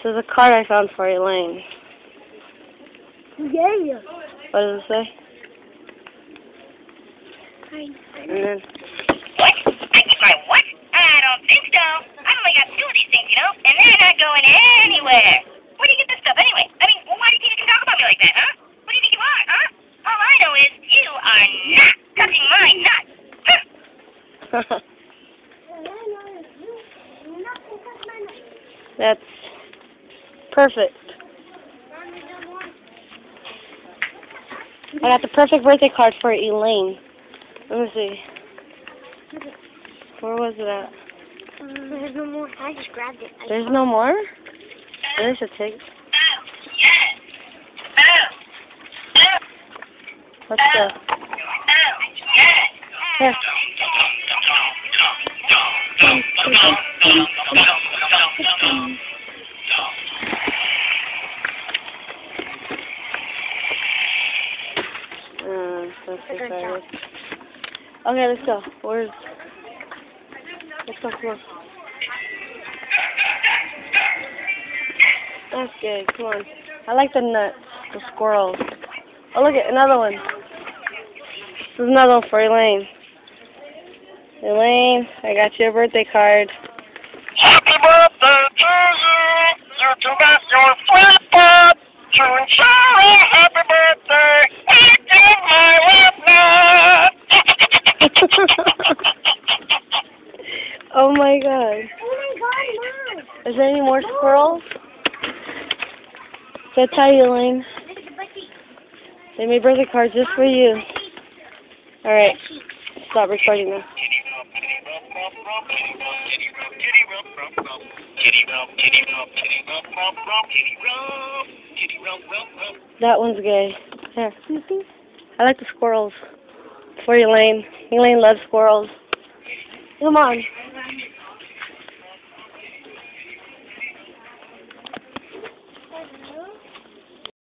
This is a card I found for Elaine. Yeah. What does it say? And then... What? I keep my what? I don't think so. I've only got 2 of these things, you know, and they're not going anywhere. Where do you get this stuff anyway? I mean, why do you think you can talk about me like that, huh? What do you think you are, huh? All I know is you are not touching my nuts. That's perfect. I got the perfect birthday card for Elaine. Let me see. Where was it at? There's no more. I just grabbed it. There's no more? There's a take. Oh, yes. Let's go. Oh, yes. Here. So excited. Okay, let's go. Let's go, come on. That's good, come on. I like the nuts, the squirrels. Oh, look at another one. This is another one for Elaine. Elaine, I got you a birthday card. Happy birthday to you. You do got your sweet butt to enjoy. Happy birthday. I give my love nut. Oh my god. Is there any more squirrels? Go tell you, Elaine. They made birthday cards just for you. Alright. Stop recording now. That one's gay. Here. I like the squirrels. For Elaine. Elaine loves squirrels. Come on.